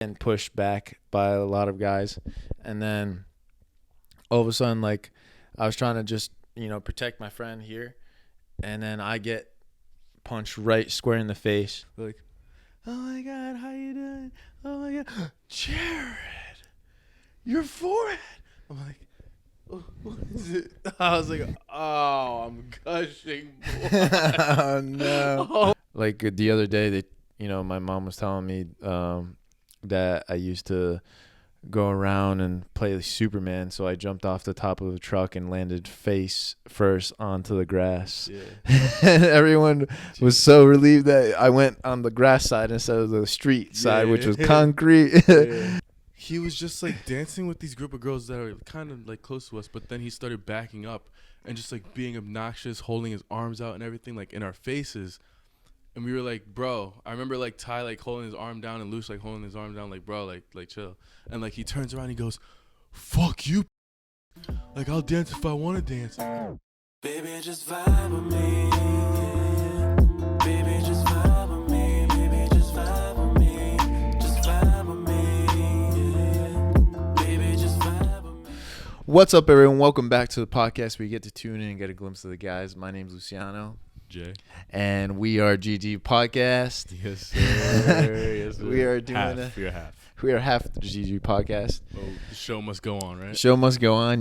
and pushed back by a lot of guys. And then all of a sudden, like, I was trying to just, protect my friend here. And then I get punched right square in the face. Like, oh my God, how you doing? Oh my God, Jared, your forehead. I'm like, what is it? I was like, oh, I'm gushing. Oh no. Oh. Like the other day, my mom was telling me that I used to go around and play Superman, so I jumped off the top of a truck and landed face first onto the grass. Yeah. And everyone was so relieved that I went on the grass side instead of the street side, which was concrete. Yeah. He was just like dancing with these group of girls that are kind of like close to us, but then he started backing up and just like being obnoxious, holding his arms out and everything like in our faces. And we were like, bro, I remember like Ty like holding his arm down and Luce like holding his arm down, like, bro, like chill. And like he turns around and he goes, fuck you. Like, I'll dance if I want to dance. Baby, just vibe with me. Yeah. Baby, just vibe with me. Baby, just vibe with me. Just vibe with me. Yeah. Baby, just vibe with me. What's up, everyone? Welcome back to the podcast where you get to tune in and get a glimpse of the guys. My name's Luciano. Jay. And we are GG Podcast. Yes, sir. Yes, sir. We are doing We are half the GG Podcast. Oh, the show must go on, right? Show must go on,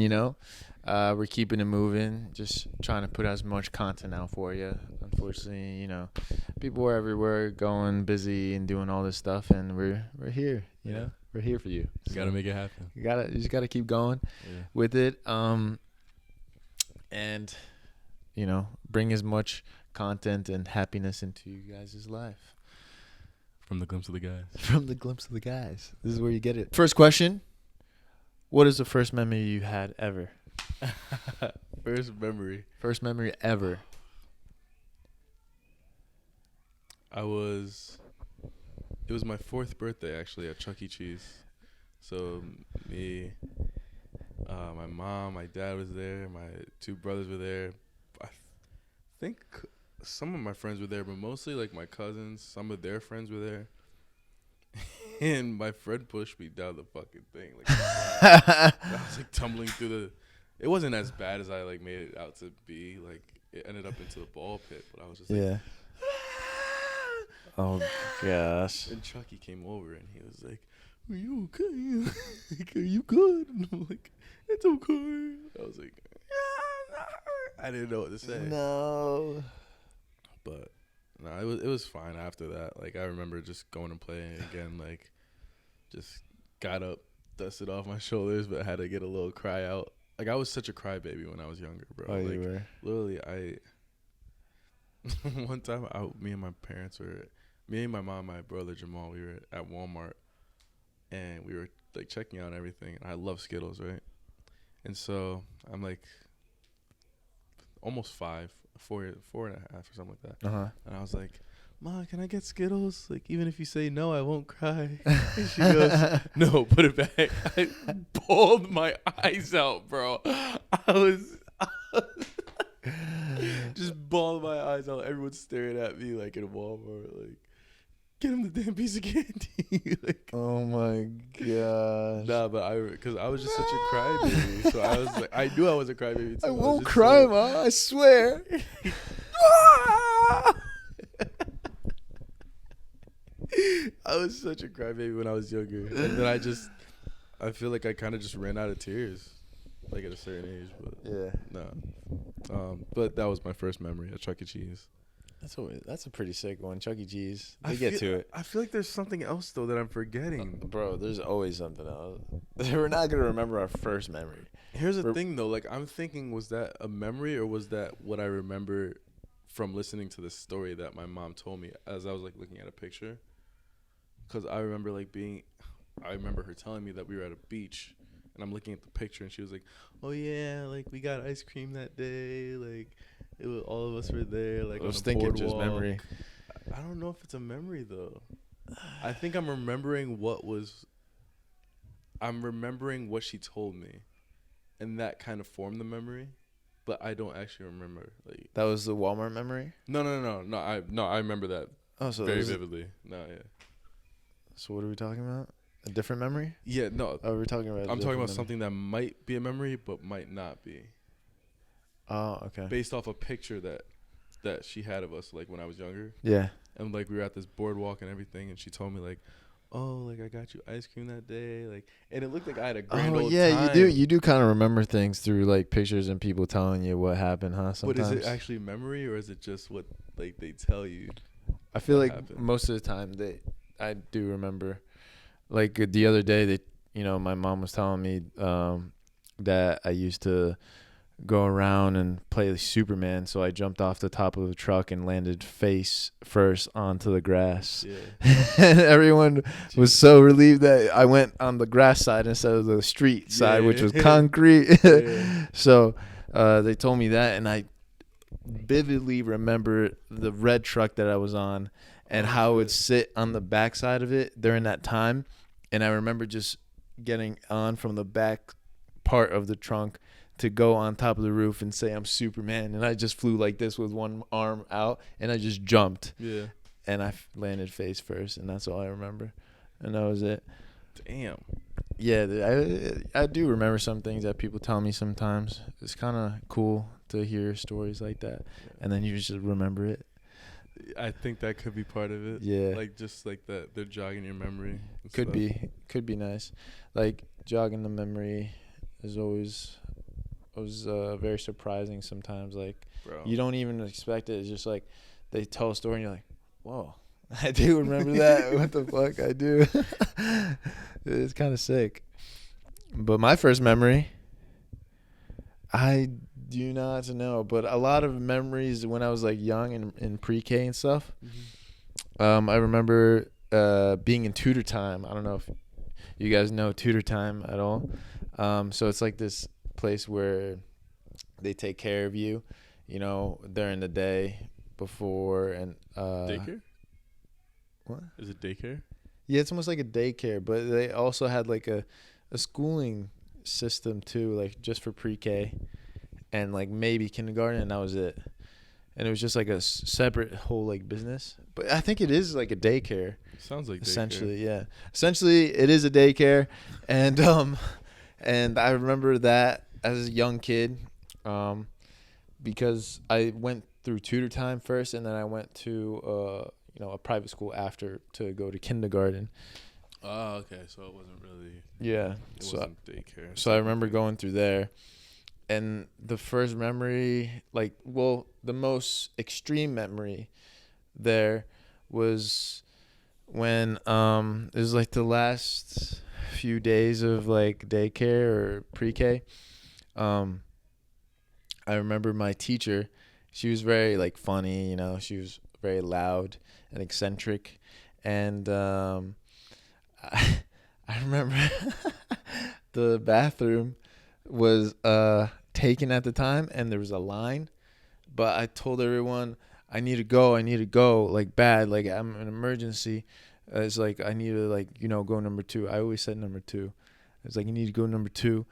We're keeping it moving, just trying to put as much content out for you. Unfortunately, people are everywhere going busy and doing all this stuff, and we're here, We're here for you. You got to make it happen. You just got to keep going with it. And bring as much content and happiness into you guys' life. From the glimpse of the guys. From the glimpse of the guys. This is where you get it. First question. What is the first memory you had ever? First memory. First memory ever. It was my 4th birthday, actually, at Chuck E. Cheese. So me, my mom, my dad was there. My 2 brothers were there. I think some of my friends were there, but mostly like my cousins, some of their friends were there. And my friend pushed me down the fucking thing. Like, I was like tumbling through it wasn't as bad as I like made it out to be. Like, it ended up into the ball pit, but I was just like, oh gosh. And Chucky came over and he was like, are you okay? Like, are you good? And I'm like, it's okay. I was like, I didn't know what to say. No. But no, it was fine after that. Like, I remember just going and playing again. Like, just got up, dusted off my shoulders, but had to get a little cry out. Like, I was such a crybaby when I was younger, bro. Oh, like, you were? Literally, one time, me and my mom, my brother Jamal, we were at Walmart, and we were like checking out everything. And I love Skittles, right? And so I'm like almost 5, 4 and a half or something like that. And I was like, Mom, can I get Skittles? Like, even if you say no, I won't cry. And she goes, no, put it back. I bawled my eyes out, bro. I was just bawling my eyes out. Everyone's staring at me like in Walmart, like, get him the damn piece of candy. Like, oh my gosh. Nah, but because I was just such a crybaby, so I was like, I knew I was a crybaby too. I won't cry, Mom. I swear. I was such a crybaby when I was younger, and then I feel like I kind of just ran out of tears, like at a certain age. But no, but that was my first memory at Chuck E. Cheese. That's a pretty sick one. Chuck E. Cheese. Get to it. I feel like there's something else though that I'm forgetting. Bro, there's always something else. We're not gonna remember our first memory. Here's the thing though, like, I'm thinking, was that a memory or was that what I remember from listening to the story that my mom told me as I was like looking at a picture? Because I remember her telling me that we were at a beach, and I'm looking at the picture, and she was like, "Oh yeah, like we got ice cream that day, like it was, all of us were there, like." I was thinking just memory. I don't know if it's a memory though. I think I'm remembering what she told me, and that kind of formed the memory, but I don't actually remember. Like, that was the Walmart memory? No. I remember that very vividly. No, yeah. So what are we talking about? A different memory? Yeah, no. Oh, we're talking about. I'm talking about something that might be a memory, but might not be. Oh, okay. Based off a picture that she had of us, like when I was younger. Yeah. And like we were at this boardwalk and everything, and she told me like, "Oh, like I got you ice cream that day," like, and it looked like I had a grand old time. You do kind of remember things through like pictures and people telling you what happened, huh? Sometimes. But is it actually memory or is it just what like they tell you? I feel like happened? most of the time I do remember. Like the other day, my mom was telling me that I used to go around and play Superman, so I jumped off the top of the truck and landed face first onto the grass. Yeah. And everyone was so relieved that I went on the grass side instead of the street side, which was concrete. Yeah. So they told me that, and I vividly remember the red truck that I was on and how it would sit on the back side of it during that time. And I remember just getting on from the back part of the trunk to go on top of the roof and say I'm Superman, and I just flew like this with one arm out, and I just jumped. Yeah. And I landed face first, and that's all I remember, and that was it. Damn. Yeah, I do remember some things that people tell me sometimes. It's kind of cool to hear stories like that, and then you just remember it. I think that could be part of it. Yeah. Like just like that they're jogging your memory. Could be nice. Like jogging the memory is always very surprising sometimes. Like, Bro. you don't even expect it. It's just like they tell a story and you're like, whoa, I do remember that. What the fuck? I do. It's kind of sick. But my first memory, I do not know, but a lot of memories when I was like young and in pre-K and stuff. Mm-hmm. I remember being in tutor time. I don't know if you guys know tutor time at all. So it's like this place where they take care of you, during the day before and Daycare? What? Is it daycare? Yeah, it's almost like a daycare, but they also had like a schooling system too, like just for pre-K and like maybe kindergarten, and that was it. And it was just like a separate whole like business. But I think it is like a daycare. Sounds like daycare. Essentially, yeah. Essentially, it is a daycare, and I remember that as a young kid, because I went through tutor time first, and then I went to a private school after to go to kindergarten. Oh, okay. So it wasn't really. Yeah. It wasn't daycare. So I remember going through there, and the first memory, the most extreme memory there was when it was like the last few days of like daycare or pre-K. I remember my teacher, she was very like funny, she was very loud and eccentric, and I remember the bathroom was taken at the time, and there was a line, but I told everyone I need to go like bad, like I'm an emergency. It's like I need to go number 2. I always said number 2. It's like you need to go number 2,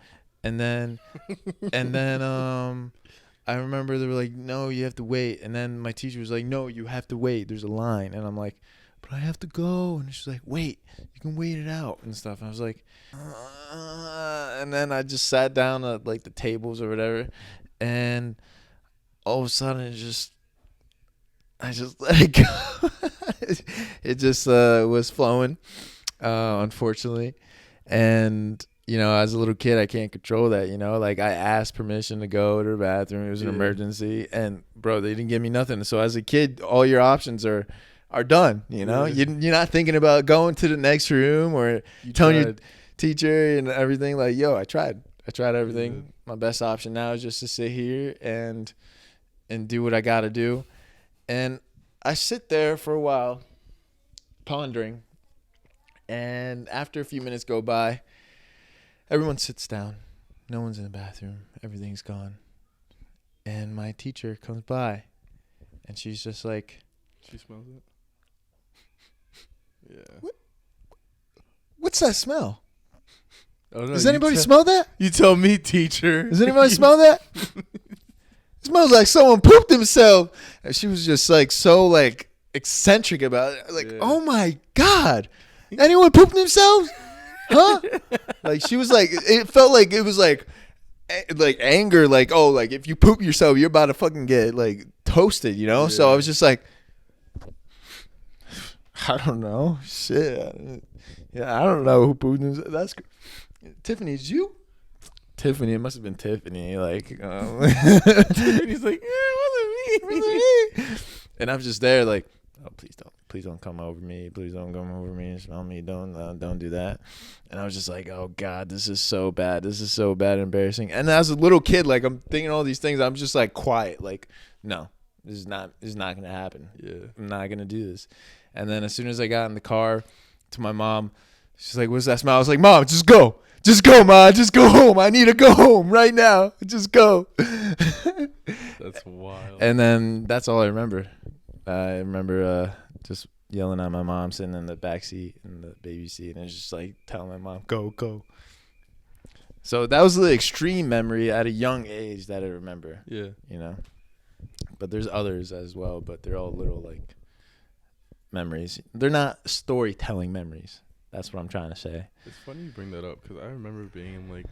and then I remember they were like, no, you have to wait, and then my teacher was like, no, you have to wait. There's a line, and I'm like, but I have to go, and she's like, wait, you can wait it out and stuff. And I was like, and then I just sat down at like the tables or whatever, and all of a sudden I just let it go. It just was flowing, unfortunately. And, as a little kid, I can't control that, Like, I asked permission to go to the bathroom. It was an emergency. And, bro, they didn't give me nothing. So, as a kid, all your options are done, Yeah. You're not thinking about going to the next room or telling your teacher and everything. Like, yo, I tried everything. Yeah. My best option now is just to sit here and do what I got to do. And I sit there for a while pondering, and after a few minutes go by, everyone sits down. No one's in the bathroom. Everything's gone. And my teacher comes by, and she's just like, she smells it? Yeah. What's that smell? I don't know. Does anybody smell that? You tell me, teacher. Does anybody smell that? It smells like someone pooped themselves. And she was just like so like eccentric about it. Like, Yeah. Oh my God. Anyone pooped themselves? huh? Like she was like, it felt like it was like anger, like, oh, like if you poop yourself, you're about to fucking get like toasted, you know? So I was just like, I don't know. Shit. Yeah, I don't know who pooped himself. That's Tiffany, is you? Tiffany, it must have been Tiffany. Like, Tiffany's like, it wasn't me. And I'm just there, like, oh, please don't come over me. Please don't come over me and smell me. Don't do that. And I was just like, oh God, this is so bad. This is so bad and embarrassing. And as a little kid, like, I'm thinking all these things. I'm just like quiet, like, no, this is not gonna happen. Yeah, I'm not gonna do this. And then as soon as I got in the car to my mom, she's like, what's that smell? I was like, Mom, just go. Just go, Ma. Just go home. I need to go home right now. Just go. that's wild. And then that's all I remember. I remember just yelling at my mom sitting in the back seat in the baby seat and just like telling my mom, go. So that was the extreme memory at a young age that I remember. Yeah. You know? But there's others as well, but they're all little like memories. They're not storytelling memories. That's what I'm trying to say. It's funny you bring that up because I remember being in like,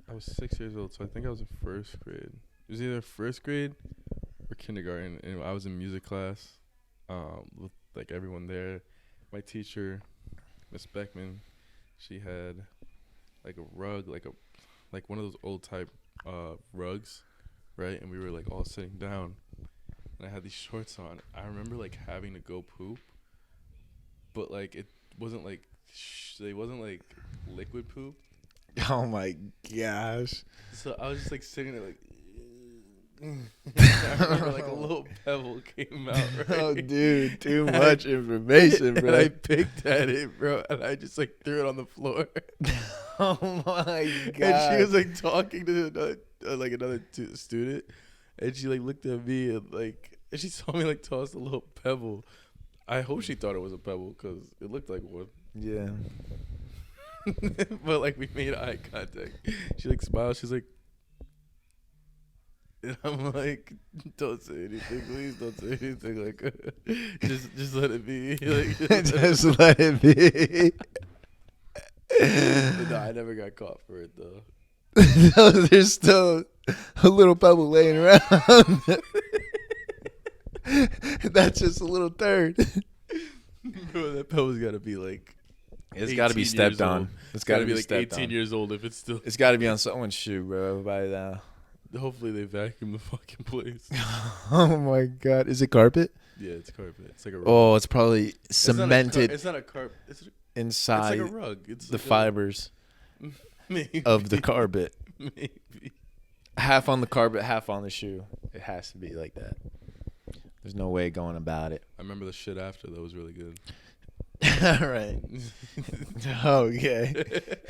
I was 6 years old, so I think I was in first grade. It was either first grade or kindergarten, and I was in music class with like everyone there. My teacher, Miss Beckman, she had like a rug, like one of those old type rugs, right? And we were like all sitting down, and I had these shorts on. I remember like having to go poop, but like it wasn't like it wasn't like liquid poop. Oh my gosh. So I was just like sitting there like I remember like a little pebble came out, right? Oh dude, too much information, bro. And I picked at it, bro, and I just like threw it on the floor. Oh my god. And she was like talking to another student, and she like looked at me and she saw me like toss a little pebble. I hope she thought it was a pebble because it looked like one. Yeah. But like we made eye contact. She like smiled. She's like, and I'm like, don't say anything, please. Don't say anything. Like, just let it be. Like, Just let it be. But no, I never got caught for it though. No, there's still a little pebble laying around. That's just a little turd. Bro, that pebble's got to be like. It's got to be stepped on. It's got to be like 18 years old if it's still. It's got to be on someone's shoe, bro. By now. Hopefully they vacuum the fucking place. Oh my god, is it carpet? Yeah, it's carpet. It's like a rug. Oh, it's probably cemented. It's not a carpet. Inside. It's like a rug. It's the like fibers maybe. of the carpet. Maybe. Half on the carpet, half on the shoe. It has to be like that. There's no way going about it. I remember the shit after that was really good. All right. Okay.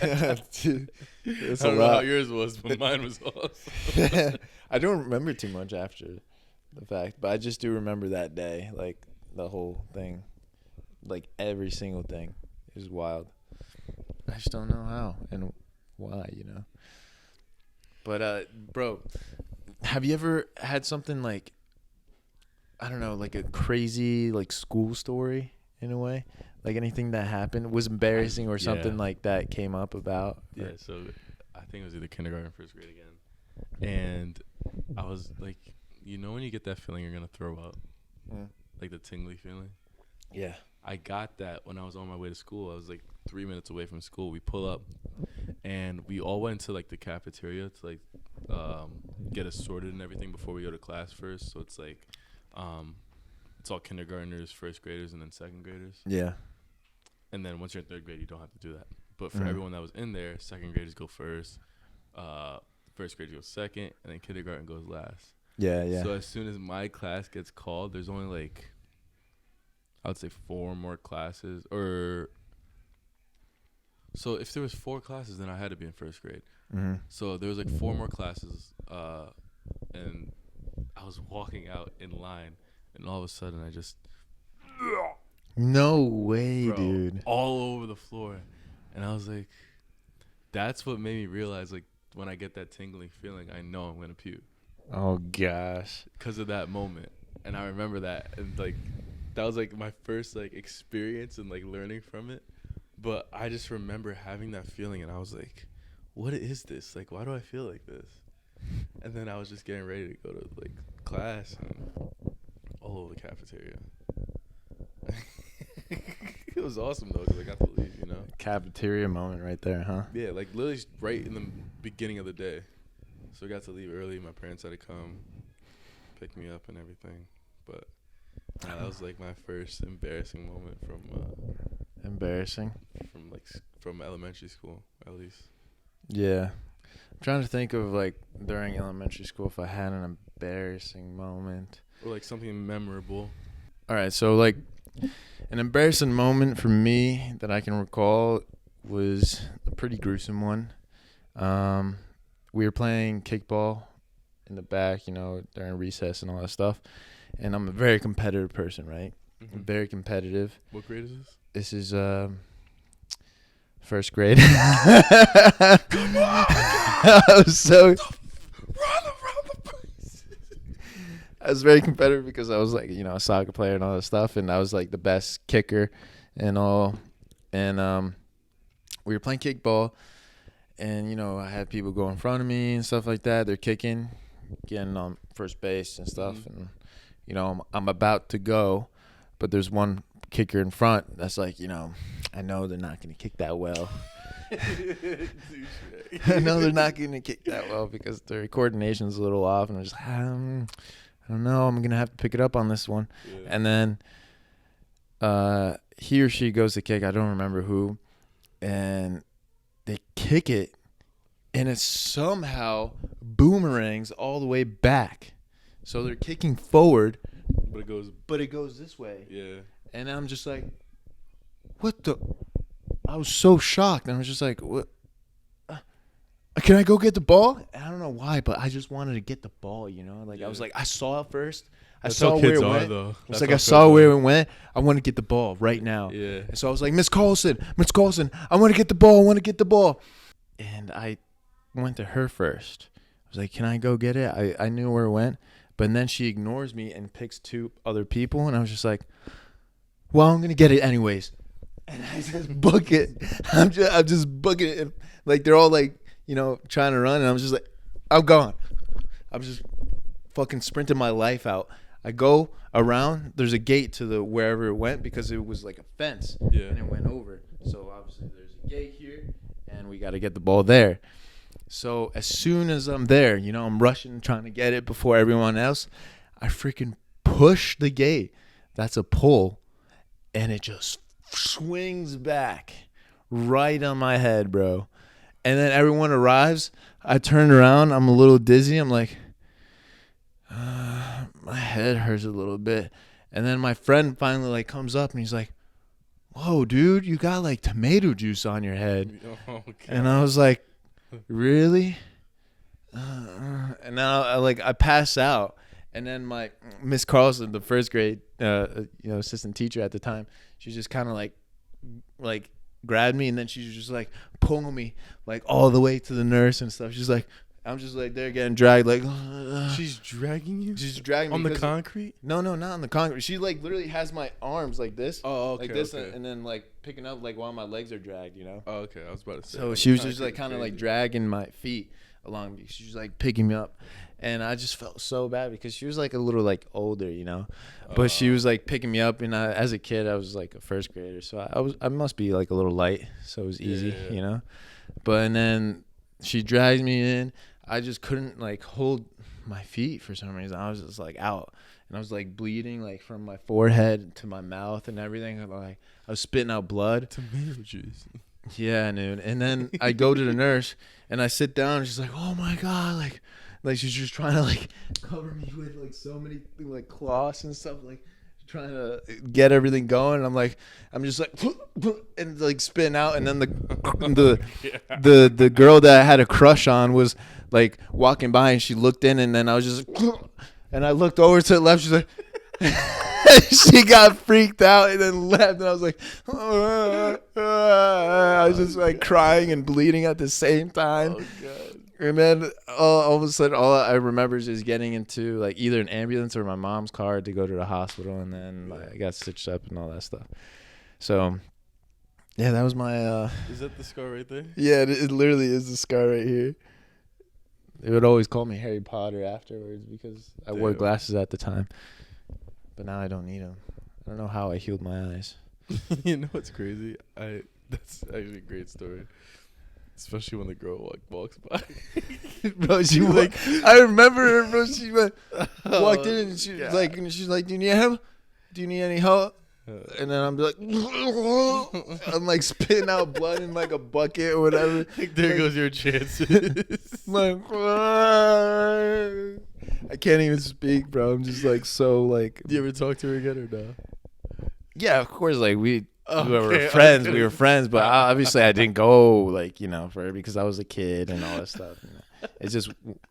That's I don't know how yours was, but mine was awesome. I don't remember too much after the fact, but I just do remember that day, like the whole thing, like every single thing. It was wild. I just don't know how and why, you know. But bro, have you ever had something like, I don't know, like a crazy like school story in a way? Like anything that happened was embarrassing or something like that came up about? Yeah, so I think it was either kindergarten or first grade again. And I was like, you know when you get that feeling you're going to throw up? Like the tingly feeling? Yeah. I got that when I was on my way to school. I was like 3 minutes away from school. We pull up and we all went to like the cafeteria to like get us sorted and everything before we go to class first. So it's like it's all kindergartners, first graders, and then second graders. Yeah. And then once you're in third grade, you don't have to do that. But for everyone that was in there, second graders go first, first grade goes second, and then kindergarten goes last. Yeah, yeah. So as soon as my class gets called, there's only like, I would say 4 more classes. So if there was 4 classes, then I had to be in first grade. Mm-hmm. So there was like 4 more classes, and I was walking out in line, and all of a sudden I just... No way, bro, dude. all over the floor. And I was like, that's what made me realize, like, when I get that tingling feeling, I know I'm going to puke. Oh, gosh. Because of that moment. And I remember that. And, like, that was, like, my first, like, experience and, like, learning from it. But I just remember having that feeling, and I was like, "What is this? Like, why do I feel like this?" And then I was just getting ready to go to like class, and all over the cafeteria. It was awesome though, because I got to leave. You know. Cafeteria moment right there, huh? Yeah, like literally right in the beginning of the day. So I got to leave early. My parents had to come pick me up and everything. But that was like my first embarrassing moment Embarrassing. from elementary school, at least. Yeah. I'm trying to think of like during elementary school if I had an embarrassing moment. Or like something memorable. All right, so like an embarrassing moment for me that I can recall was a pretty gruesome one. We were playing kickball in the back, during recess and all that stuff. And I'm a very competitive person, right? Mm-hmm. Very competitive. What grade is this? This is first grade. Come on! I was so Run around the place. I was very competitive because I was like, a soccer player and all that stuff, and I was like the best kicker and all. And we were playing kickball, and I had people go in front of me and stuff like that. They're kicking, getting on first base and stuff, Mm-hmm. and I'm about to go, but there's one kicker in front that's like, I know they're not going to kick that well. I know they're not going to kick that well because their coordination's a little off, and I'm just like, I don't know. I'm going to have to pick it up on this one. Yeah. And then he or she goes to kick. I don't remember who. And they kick it, and it somehow boomerangs all the way back. So they're kicking forward, but it goes this way. Yeah. And I'm just like, what the? I was so shocked. And I was just like, what? Can I go get the ball? I don't know why, but I just wanted to get the ball, Like, yeah. I was like, I saw it first. I saw where it went. I was like, I saw where it went. I want to get the ball right now. Yeah. And so I was like, Miss Carlson, I want to get the ball. And I went to her first. I was like, can I go get it? I knew where it went. But then she ignores me and picks two other people. And I was just like, well, I'm going to get it anyways. And I just book it. I'm just booking it. Like, they're all like, trying to run. And I'm just like, I'm gone. I'm just fucking sprinting my life out. I go around. There's a gate to the wherever it went because it was like a fence. Yeah. And it went over. So obviously there's a gate here. And we got to get the ball there. So as soon as I'm there, I'm rushing, trying to get it before everyone else. I freaking push the gate. That's a pull. And it just swings back right on my head, bro. And then everyone arrives. I turn around. I'm a little dizzy. I'm like, my head hurts a little bit. And then my friend finally like comes up and he's like, whoa, dude, you got like tomato juice on your head. Oh, and I was like, really? And then I pass out. And then my Miss Carlson, the first grade assistant teacher at the time, she just kind of like grabbed me, and then she was just like pulling me like all the way to the nurse and stuff. She's like, I'm just like there getting dragged like. She's dragging you? She's dragging me on the concrete? No, not on the concrete. She like literally has my arms like this. Oh, okay. Like this, okay. And then like picking up like while my legs are dragged, Oh, okay. I was about to say. So she was just like kind of like dragging my feet along me. She was like picking me up, and I just felt so bad because she was like a little like older, but she was like picking me up, and as a kid I was like a first grader, so I must be like a little light, so it was easy, But and then she dragged me in. I just couldn't like hold my feet for some reason. I was just like out, and I was like bleeding like from my forehead to my mouth and everything. Like I was spitting out blood. Tomato juice. Yeah, dude. And then I go to the nurse and I sit down, and she's like, "Oh my god!" Like she's just trying to like cover me with like so many like cloths and stuff, like trying to get everything going. And I'm just like and like spitting out. And then the girl that I had a crush on was like walking by, and she looked in, and then I was just and I looked over to the left. She's like. She got freaked out and then left, and I was like, I was just like crying and bleeding at the same time. Oh, God. And then all of a sudden, all I remember is just getting into like either an ambulance or my mom's car to go to the hospital, and then I got stitched up and all that stuff. So, Yeah, that was my. Is that the scar right there? Yeah, it literally is the scar right here. They would always call me Harry Potter afterwards because I wore Damn. glasses at the time. But now I don't need them. I don't know how I healed my eyes. You know what's crazy? That's actually a great story. Especially when the girl walks by. Bro, she Like- I remember her, bro. She walked Oh, in and she was God. like, do you need help? Do you need any help? And then I'm like, I'm like spitting out blood in like a bucket or whatever. Like, there goes your chances. Like, I can't even speak, bro. I'm just like so like. Do you ever talk to her again or no? Yeah, of course. Like we Okay, were friends. We were friends, but obviously I didn't go like for her because I was a kid and all that stuff. It's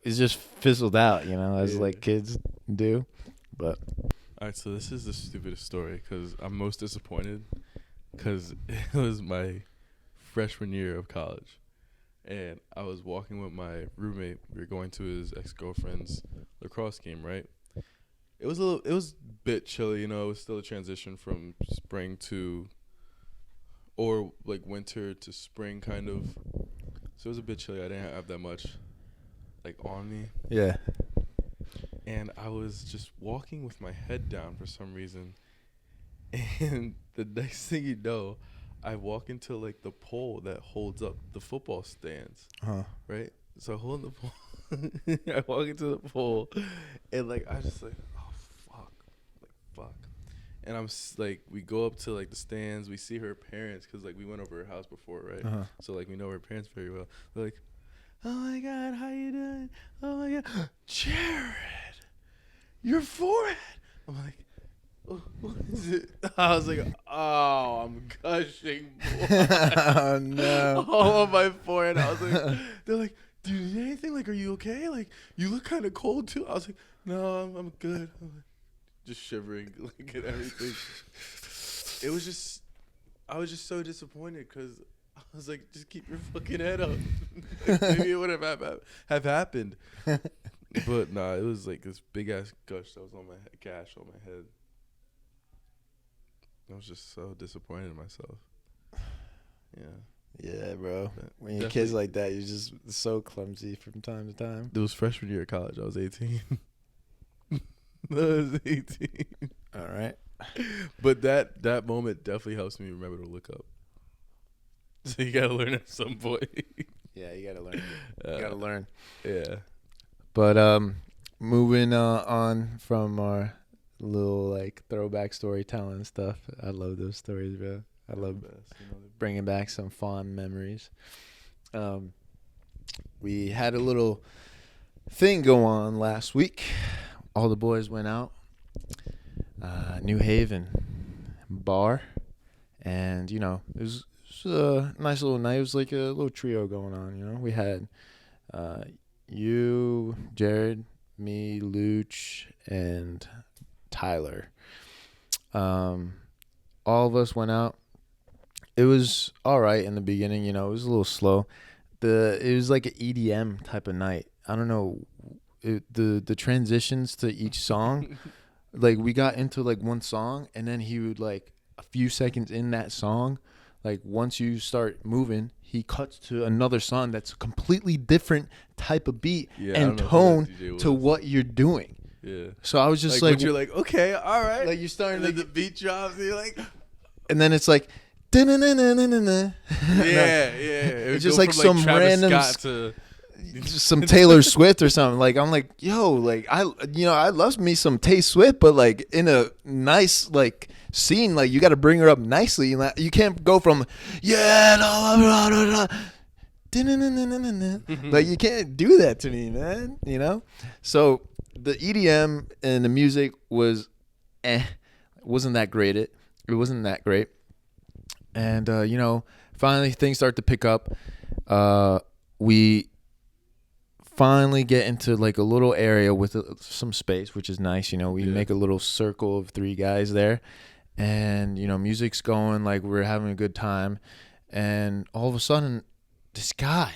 just fizzled out, as Yeah. like kids do. But All right, so this is the stupidest story because I'm most disappointed because it was my freshman year of college, and I was walking with my roommate. We were going to his ex-girlfriend's lacrosse game, right? It was a bit chilly, It was still a transition from spring to, or like winter to spring, kind of. So it was a bit chilly. I didn't have that much, like, on me. yeah, And I was just walking with my head down for some reason. And the next thing you know, I walk into like the pole that holds up the football stands, right? So I hold the pole. I walk into the pole, and like I just like, oh fuck. And I'm like, we go up to like the stands. We see her parents because like we went over her house before, right? So like we know her parents very well. They're like, oh my God, how you doing? Oh my God, Jared, your forehead. I'm like, oh, what is it? I was like, oh, I'm gushing blood. Oh no. All on my forehead. I was like, they're like, do you need anything? Like, are you okay? Like, you look kind of cold too. I was like, no, I'm good. I'm like, just shivering, like, and everything. It was just, I was just so disappointed because I was like, just keep your fucking head up. Like, maybe it would have happened. But nah, it was like this big ass gush that was on my gash on my head. I was just so disappointed in myself. Yeah. Yeah, bro. But When you're definitely- kids like that, you're just so clumsy from time to time. It was freshman year of college. I was 18. I was 18. All right. But that moment definitely helps me remember to look up. So you gotta learn at some point. Yeah, you gotta learn. You gotta learn. Yeah. But moving on from our little like throwback storytelling stuff. I love those stories, bro. I love bringing back some fond memories. We had a little thing go on last week. All the boys went out. New Haven bar, and it was a nice little night. It was like a little trio going on. We had you, Jared, me, Luch, and Tyler. All of us went out. It was all right in the beginning. It was a little slow. It was like an EDM type of night. I don't know. The transitions to each song, like we got into like one song, and then he would like a few seconds in that song, like once you start moving, he cuts to another song that's a completely different type of beat and tone to what you're doing. Yeah. So I was just like you're like, okay, all right. like you're starting and to then the beat drops, and you're like, and then it's like yeah. It's just like some random Scott to some Taylor Swift or something. Like I'm like, yo, like I love me some Tay Swift, but like in a nice like scene, like you got to bring her up nicely. You can't go from like you can't do that to me, man. So the EDM and the music was wasn't that great. It wasn't that great. And finally things start to pick up. We finally get into like a little area with some space, which is nice. We make a little circle of 3 guys there, and music's going, like we're having a good time, and all of a sudden this guy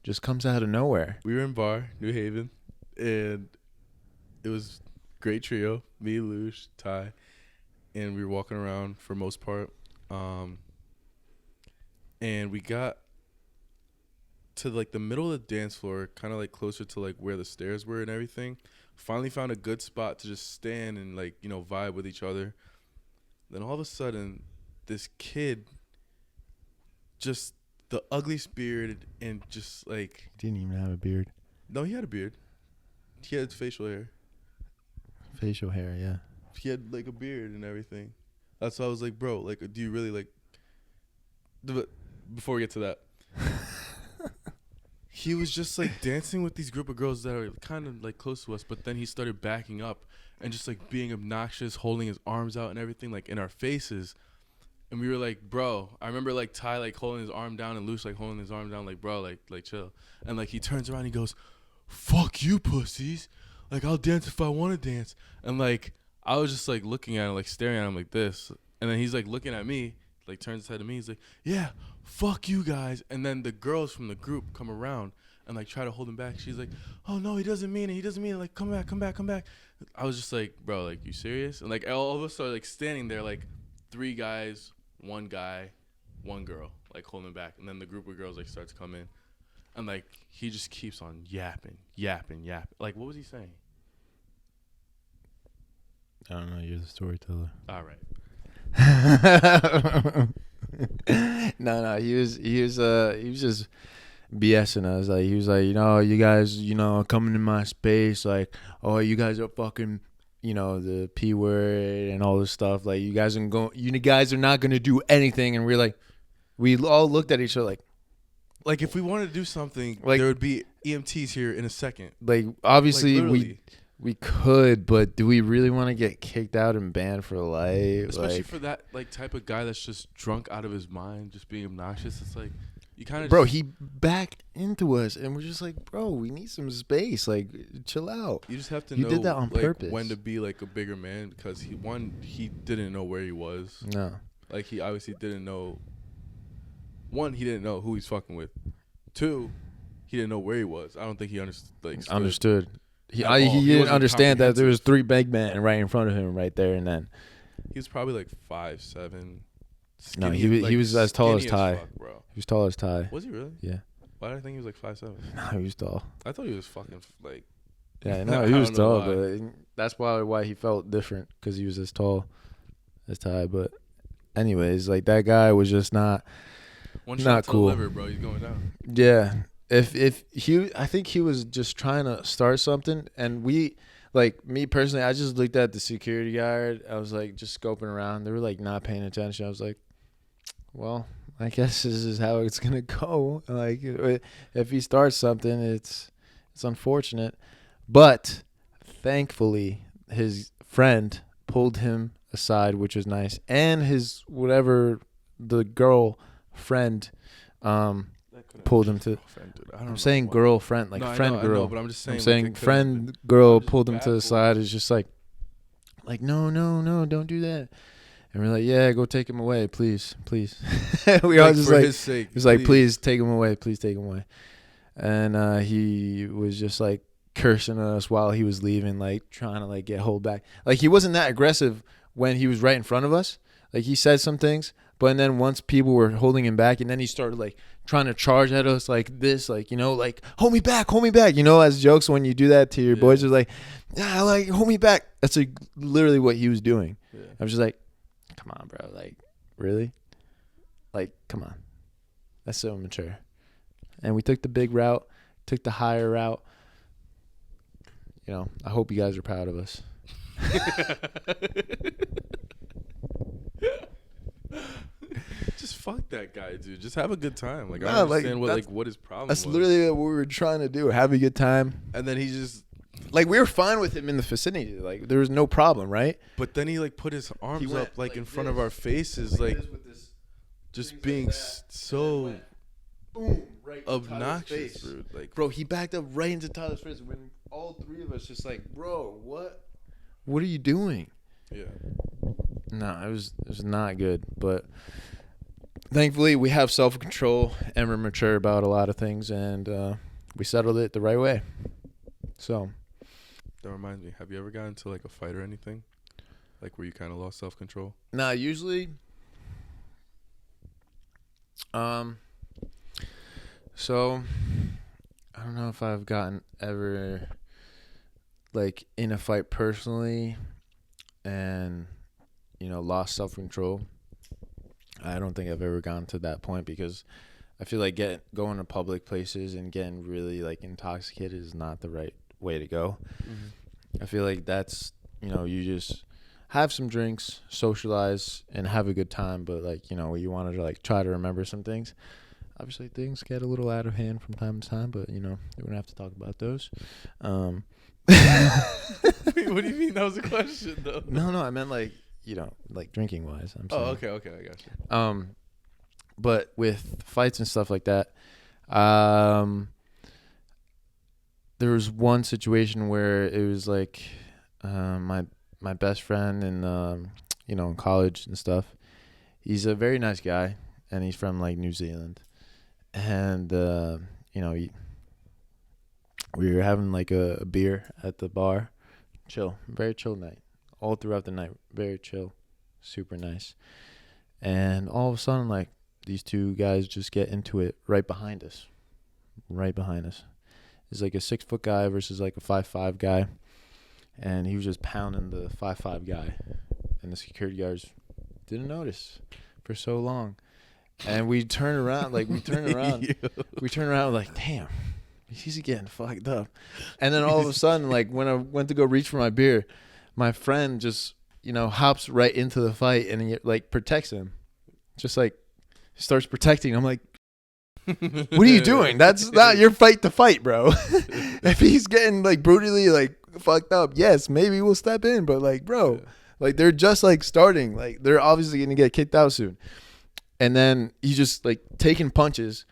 just comes out of nowhere. We were in bar, New Haven, and it was great trio, me, Lush, Ty, and we were walking around for most part. and we got to like the middle of the dance floor, kind of like closer to like where the stairs were and everything. Finally found a good spot to just stand and like, you know, vibe with each other. Then all of a sudden, this kid, just the ugliest beard and just like, He didn't even have a beard. no, he had a beard. He had facial hair. Facial hair, yeah. He had like a beard and everything. That's why I was like, bro, like, do you really like? But before we get to that, he was just like dancing with these group of girls that are kind of like close to us. But then he started backing up and just like being obnoxious, holding his arms out and everything, like in our faces. And we were like, bro, I remember like Ty like holding his arm down and Luce like holding his arm down, like, bro, like chill. And like he turns around and he goes, fuck you pussies. Like, I'll dance if I want to dance. And like I was just like looking at him, like staring at him like this. And then he's like looking at me, like turns his head to me. He's like, yeah, fuck you guys. And then the girls from the group come around and like try to hold him back. She's like, oh no, he doesn't mean it. He doesn't mean it. Like, come back, come back, come back. I was just like, bro, like, you serious? And like all of us are like standing there, like 3 guys, 1 guy, 1 girl, like holding him back. And then the group of girls like starts to come in. And like he just keeps on yapping. Like, what was he saying? I don't know. You're the storyteller. All right. No. He was just BSing us. Like, he was like, you know, you guys, you know, coming in my space. Like, oh, you guys are fucking, you know, the P word and all this stuff. Like, you guys are not gonna do anything. And we're like, we all looked at each other like if we wanted to do something, like, there would be EMTs here in a second. Like, obviously like, we could, but do we really want to get kicked out and banned for life? Especially like, for that like type of guy that's just drunk out of his mind, just being obnoxious. It's like you kind of bro, he backed into us, and we're just like, bro, we need some space. Like, chill out. You just have to You know did that on like, purpose. when to be like a bigger man, because he didn't know where he was. No. Like, he obviously didn't know. 1, he didn't know who he's fucking with. 2, he didn't know where he was. I don't think he Understood. He He didn't wasn't understand that there was comprehensive. 3 big men right in front of him right there, and then He was probably like 5'7". no, Skinny, he was as tall as skinny Ty. fuck, bro. He was tall as Ty. Was he really? Yeah. Why did I think he was like 5'7"? No, he was tall. I thought he was fucking like. Yeah, no, I he was don't know tall, why. but that's why he felt different, because he was as tall as Ty. But anyways, like, that guy was just not Shot to cool. the liver, bro. He's going down. Yeah. I think he was just trying to start something, and we, like, me personally, I just looked at the security guard. I was like, just scoping around. They were like not paying attention. I was like, well, I guess this is how it's gonna go. Like, if he starts something, it's unfortunate, but thankfully his friend pulled him aside, which was nice, and his the girl friend pulled him to. I'm saying girlfriend, like, no, friend I girl. know, but I'm just saying. I'm saying like, friend girl just pulled him to the bad side. It's just like no, don't do that. And we're like, yeah, go take him away, please. We all just for like, his sake. he was like, please take him away, please take him away. And he was just like cursing at us while he was leaving, like trying to like get hold back. Like, he wasn't that aggressive when he was right in front of us. Like, he said some things, but then once people were holding him back, and then he started like trying to charge at us like this, like, you know, like, hold me back, you know, as jokes when you do that to your boys. It's like, yeah, like, hold me back. That's like literally what he was doing. Yeah. I was just like, come on, bro. Like, really? Like, come on. That's so immature. And we took the big route, took the higher route. You know, I hope you guys are proud of us. Just fuck that guy, dude. Just have a good time. Like, I No, like, understand what his problem That's was. literally what we were trying to do. Have a good time. And then he just, Like, we were fine with him in the vicinity. Like, there was no problem, right? but then he like put his arms went up like like in front this. of our faces, like just being so Boom, right obnoxious, dude. Like, Bro, he backed up right into Tyler's face when all 3 of us just like, bro, what are you doing? yeah. No, it was not good. But thankfully, we have self-control and we're mature about a lot of things, and we settled it the right way. So That reminds me. Have you ever gotten into like a fight or anything, like where you kind of lost self-control? usually Um. So I don't know if I've gotten ever like in a fight personally and lost self control. I don't think I've ever gotten to that point because I feel like going to public places and getting really like intoxicated is not the right way to go. Mm-hmm. I feel like that's you just have some drinks, socialize, and have a good time. But like you wanted to like try to remember some things. Obviously, things get a little out of hand from time to time, but we don't have to talk about those. Wait, what do you mean? That was a question, though. No, I meant like like drinking wise. I'm saying. Okay, I got you. But with fights and stuff like that, um, there was one situation where it was like my best friend and in college and stuff. He's a very nice guy, and he's from like New Zealand, and we were having like a beer at the bar, very chill night, all throughout the night, very chill, super nice, and all of a sudden like these two guys just get into it right behind us. It's like a 6 foot guy versus like a 5'5" guy, and he was just pounding the 5'5" guy, and the security guards didn't notice for so long, and we turn around, like, damn, he's getting fucked up, and then all of a sudden, like when I went to go reach for my beer, my friend just hops right into the fight and he like protects him, just like starts protecting. I'm like, what are you doing? That's not your fight to fight, bro. If he's getting like brutally like fucked up, yes, maybe we'll step in. But like, bro, like they're just like starting. Like they're obviously gonna get kicked out soon. And then he's just like taking punches.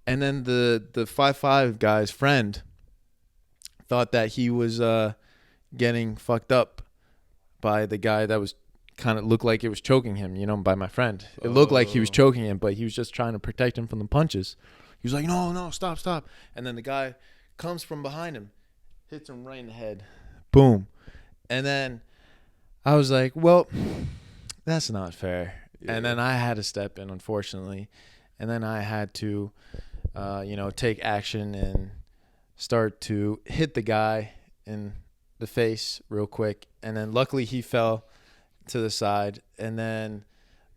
And then the 5'5" guy's friend thought that he was getting fucked up by the guy that was kind of looked like it was choking him, by my friend. It looked like he was choking him, but he was just trying to protect him from the punches. He was like, no, stop. And then the guy comes from behind him, hits him right in the head. Boom. And then I was like, well, that's not fair. Yeah. And then I had to step in, unfortunately. And then I had to, take action and start to hit the guy in the face real quick. And then luckily he fell to the side, and then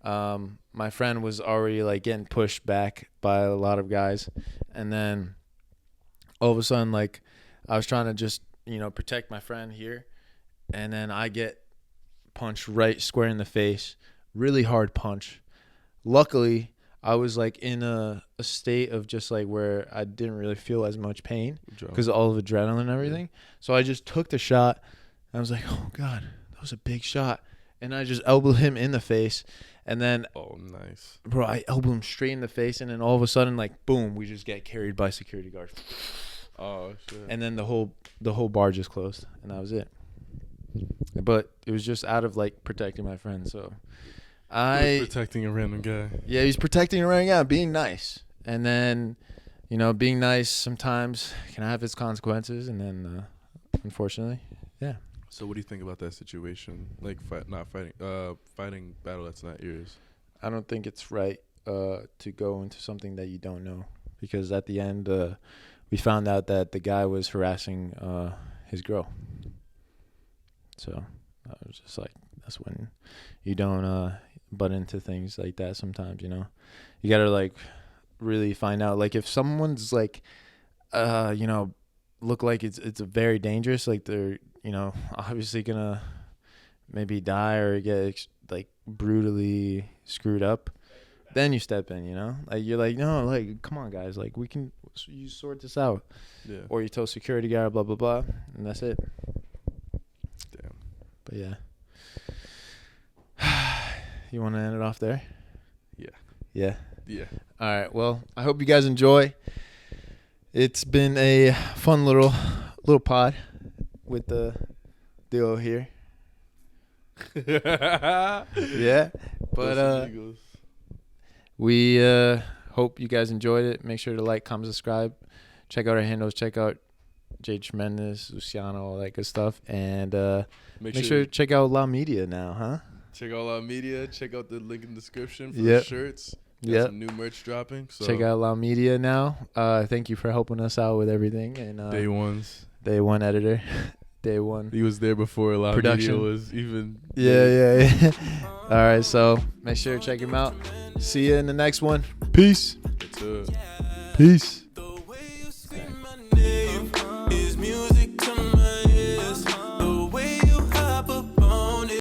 my friend was already like getting pushed back by a lot of guys, and then all of a sudden like I was trying to just protect my friend here, and then I get punched right square in the face, really hard punch. Luckily I was like in a state of just like where I didn't really feel as much pain because of all of adrenaline and everything. So I just took the shot. I was like, oh god, that was a big shot. And I just elbowed him in the face. And then, oh, nice. Bro, I elbowed him straight in the face. And then all of a sudden, like, boom, we just get carried by security guards. Oh, shit. And then the whole bar just closed. And that was it. But it was just out of, like, protecting my friend. So He was protecting a random guy. Yeah, he's protecting a random guy, being nice. And then, being nice sometimes can have its consequences. And then, unfortunately, yeah. So what do you think about that situation? Like fighting battle that's not yours. I don't think it's right to go into something that you don't know, because at the end we found out that the guy was harassing his girl. So I was just like, that's when you don't butt into things like that sometimes, you got to like really find out, like if someone's like look like it's very dangerous, like they're obviously gonna maybe die or get like brutally screwed up, then you step in, like you're like, no, like come on guys, like you sort this out. Yeah. Or you tell security guard blah blah blah, and that's it. Damn. But yeah. You want to end it off there? Yeah. All right, well, I hope you guys enjoy. It's been a fun little pod with the duo here. Yeah. But we hope you guys enjoyed it. Make sure to like, comment, subscribe. Check out our handles. Check out Jay Tremendous, Luciano, all that good stuff. And make sure to check out La Media now, huh? Check out La Media. Check out the link in the description for the shirts. Yeah. Some new merch dropping. So Check out La Media now. Thank you for helping us out with everything. And Day Ones. Day One editor. Day One. He was there before La Production. Media was even. Yeah. All right, so make sure to check him out. See you in the next one. Peace. It's Peace.